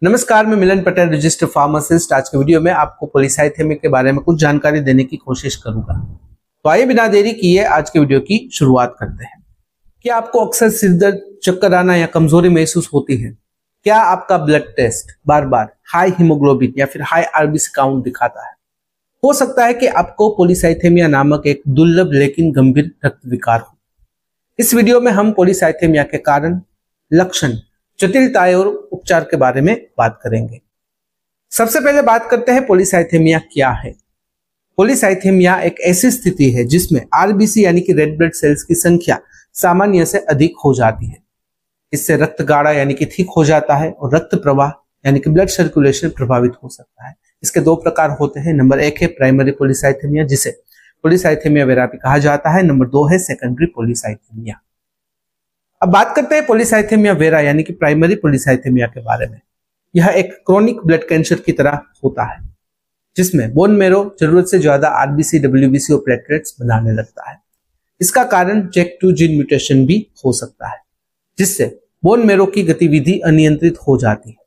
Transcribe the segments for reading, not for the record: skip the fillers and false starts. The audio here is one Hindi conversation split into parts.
नमस्कार, मैं मिलन पटेल, रजिस्टर्ड फार्मासिस्ट। आज के वीडियो में आपको पॉलीसाइथेमिया के बारे में कुछ जानकारी देने की कोशिश करूंगा। तो आइए बिना देरी किए आज के वीडियो की शुरुआत करते हैं। क्या आपको अक्सर सिरदर्द, चक्कर आना या कमजोरी महसूस होती है? क्या आपका ब्लड टेस्ट बार बार हाई हीमोग्लोबिन या फिर हाई आरबीसी काउंट दिखाता है? हो सकता है कि आपको पॉलीसाइथेमिया नामक एक दुर्लभ लेकिन गंभीर रक्त विकार हो। इस वीडियो में हम पॉलीसाइथेमिया के कारण, लक्षण, जटिलताएं और उपचार के बारे में बात करेंगे। सबसे पहले बात करते हैं पॉलीसाइथेमिया क्या है। पॉलीसाइथेमिया एक ऐसी स्थिति है जिसमें आरबीसी यानी कि रेड ब्लड सेल्स की संख्या सामान्य से अधिक हो जाती है। इससे रक्त गाढ़ा यानी कि थिक हो जाता है और रक्त प्रवाह यानी कि ब्लड सर्कुलेशन प्रभावित हो सकता है। इसके दो प्रकार होते हैं। नंबर 1 है प्राइमरी पॉलीसाइथेमिया, जिसे पॉलीसाइथेमिया वेरा भी कहा जाता है। नंबर 2 है सेकेंडरी पॉलीसाइथेमिया। अब बात करते हैं पॉलीसाइथेमिया वेरा यानी कि प्राइमरी पॉलीसाइथेमिया के बारे में। यह एक क्रोनिक ब्लड कैंसर की तरह होता है जिसमें बोन मेरो जरूरत से ज्यादा आरबीसी, डब्ल्यूबीसी और प्लेटलेट्स बनाने लगता है। इसका कारण JAK2 जीन म्यूटेशन भी हो सकता है जिससे बोन मेरो की गतिविधि अनियंत्रित हो जाती है।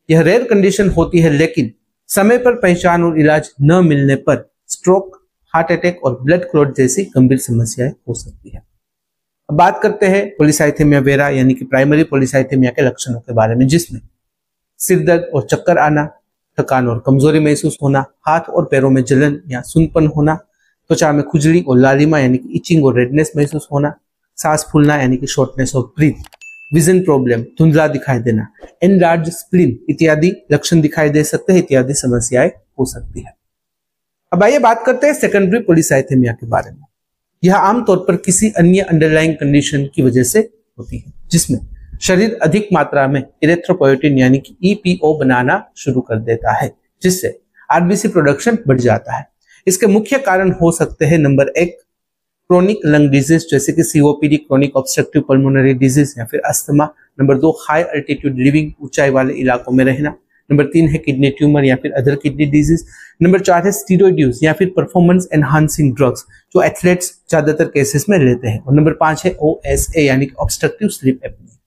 यह रेयर कंडीशन होती है, लेकिन समय पर पहचान और इलाज न मिलने पर स्ट्रोक, हार्ट अटैक और ब्लड क्लॉट जैसी गंभीर समस्याएं हो सकती है। अब बात करते हैं पॉलीसाइथेमिया वेरा यानी कि प्राइमरी पॉलीसाइथेमिया के लक्षणों के बारे में, जिसमें सिरदर्द और चक्कर आना, थकान और कमजोरी महसूस होना, हाथ और पैरों में जलन या सूनपन होना, त्वचा में खुजली और लालिमा यानी कि इचिंग और रेडनेस महसूस होना, सांस फूलना यानी कि shortness of breath, vision problem, धुंधला दिखाई देना, एनलार्ज स्प्लीन इत्यादि लक्षण दिखाई दे सकते हैं, इत्यादि समस्याएं हो सकती है। अब आइए बात करते हैं सेकेंडरी पॉलीसाइथेमिया के बारे में। यह आमतौर पर किसी अन्य अंडरलाइंग कंडीशन की वजह से होती है जिसमें शरीर अधिक मात्रा में इरेथ्रोपोएटिन यानी कि EPO बनाना शुरू कर देता है, जिससे आरबीसी प्रोडक्शन बढ़ जाता है। इसके मुख्य कारण हो सकते हैं नंबर 1 क्रोनिक लंग डिजीज जैसे कि COPD, chronic obstructive pulmonary disease या फिर asthma. Number 2 high altitude living, ऊंचाई वाले इलाकों में रहना। नंबर 3 है किडनी ट्यूमर या फिर अदर किडनी डिजीज। नंबर 4 है स्टीरॉयड यूज या फिर परफॉर्मेंस एनहांसिंग ड्रग्स जो एथलेट्स ज्यादातर केसेस में लेते हैं। और नंबर 5 है OSA यानी कि ऑब्स्ट्रक्टिव स्लीप एपनिया।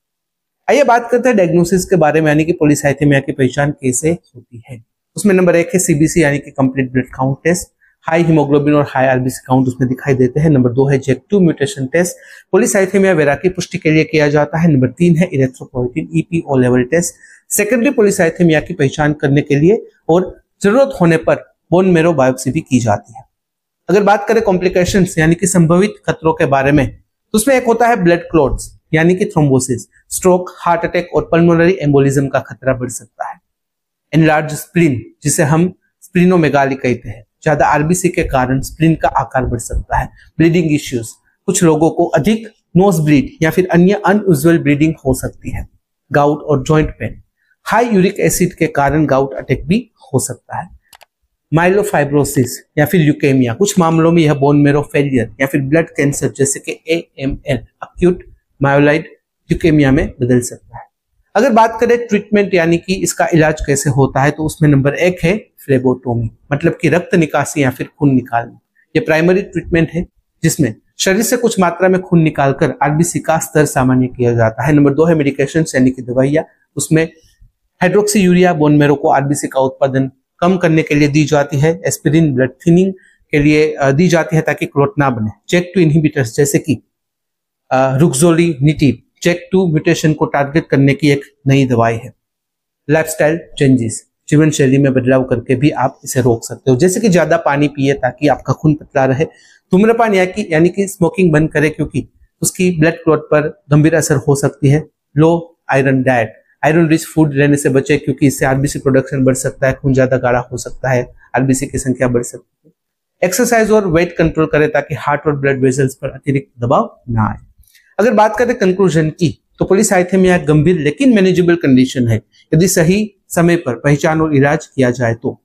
आइए बात करते हैं डायग्नोसिस के बारे में यानी कि पॉलीसाइथेमिया की पहचान कैसे होती है। उसमें नंबर 1 है CBC यानी कि complete blood count test. High haemoglobin और हाई आरबीसी काउंट उसमें दिखाई देते हैं। नंबर 2 है JAK2 mutation test, polycythaemia vera की पुष्टि के लिए किया जाता है। नंबर 3 है erythropoietin EPO level test, secondary polycythaemia की पहचान करने के लिए और जरूरत होने पर बोन मेरो बायोप्सी भी की जाती है। अगर बात करें कॉम्प्लिकेशंस यानी कि संभावित खतरों के बारे में, तो उसमें एक होता है ब्लड क्लॉट्स यानी कि थ्रोम्बोसिस, स्ट्रोक, हार्ट अटैक और पल्मोनरी एम्बोलिज्म का खतरा बढ़ सकता है। एनलार्ज स्प्लीन जिसे हम स्प्लीनोमेगाली कहते हैं, ज्यादा आरबीसी के कारण स्प्लीन का आकार बढ़ सकता है। ब्लीडिंग इश्यूज, कुछ लोगों को अधिक नोज ब्लीड या फिर अन्य अनयूजुअल ब्लीडिंग हो सकती है। गाउट और joint pain, high uric acid के कारण गाउट अटैक भी हो सकता है। माइलोफाइब्रोसिस या फिर ल्यूकेमिया, कुछ मामलों में यह बोन मेरो फेलियर या फिर ब्लड कैंसर जैसे कि AML अक्यूट मायोलाइड ल्यूकेमिया में बदल सकता है। अगर बात करें ट्रीटमेंट यानी कि इसका इलाज कैसे होता है, तो उसमें नंबर 1 है फ्लेबोटोमी, मतलब कि रक्त निकासी या फिर खून निकालना। यह प्राइमरी ट्रीटमेंट है जिसमें शरीर से कुछ मात्रा में खून निकालकर आरबीसी का स्तर सामान्य किया जाता है। नंबर 2 है मेडिकेशन यानी कि दवाइयां। उसमें हाइड्रोक्सी यूरिया बोन मेरो को आरबीसी का उत्पादन कम करने के लिए दी जाती है। एस्पिरिन ब्लड थिनिंग के लिए दी जाती है ताकि क्लॉट ना बने। JAK2 इनहिबिटर्स जैसे कि रुक्सोलिनिटिब JAK2 म्यूटेशन को टारगेट करने की एक नई दवाई है। लाइफस्टाइल चेंजेस, जीवन शैली में बदलाव करके भी आप इसे रोक सकते हो, जैसे कि ज्यादा पानी पिए ताकि आपका खून पतला रहे। धूम्रपान यानी कि स्मोकिंग बंद करें क्योंकि उसकी ब्लड क्लॉट पर गंभीर असर हो सकती है। Low iron diet, iron rich food लेने से बचे क्योंकि इससे आरबीसी प्रोडक्शन बढ़ सकता है, खून ज्यादा गाढ़ा हो सकता है, आरबीसी की संख्या बढ़ सकती है। एक्सरसाइज और वेट कंट्रोल करें ताकि हार्ट और ब्लड वेसल्स पर अतिरिक्त दबाव ना आए। अगर बात करें कंक्लूजन की, तो पॉलीसाइथेमिया गंभीर लेकिन मैनेजेबल कंडीशन है यदि सही समय पर पहचान और इलाज किया जाए तो।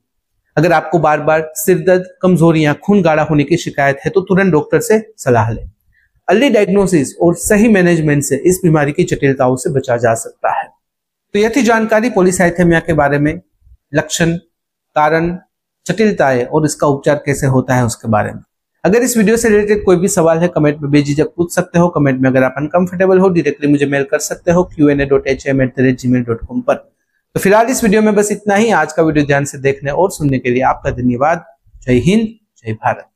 अगर आपको बार बार सिरदर्द, कमजोरियां, खून गाढ़ा होने की शिकायत है तो तुरंत डॉक्टर से सलाह लें। अर्ली डायग्नोसिस और सही मैनेजमेंट से इस बीमारी की जटिलताओं से बचा जा सकता है। तो यह थी जानकारी पॉलीसाइथेमिया के बारे में, लक्षण, कारण, जटिलताएं और इसका उपचार कैसे होता है उसके बारे में। अगर इस वीडियो से रिलेटेड कोई भी सवाल है कमेंट में बेझिझक पूछ सकते हो। कमेंट में अगर आप अनकंफर्टेबल हो डायरेक्टली मुझे मेल कर सकते हो QNA.hm@gmail.com पर। तो फिलहाल इस वीडियो में बस इतना ही। आज का वीडियो ध्यान से देखने और सुनने के लिए आपका धन्यवाद। जय हिंद, जय भारत।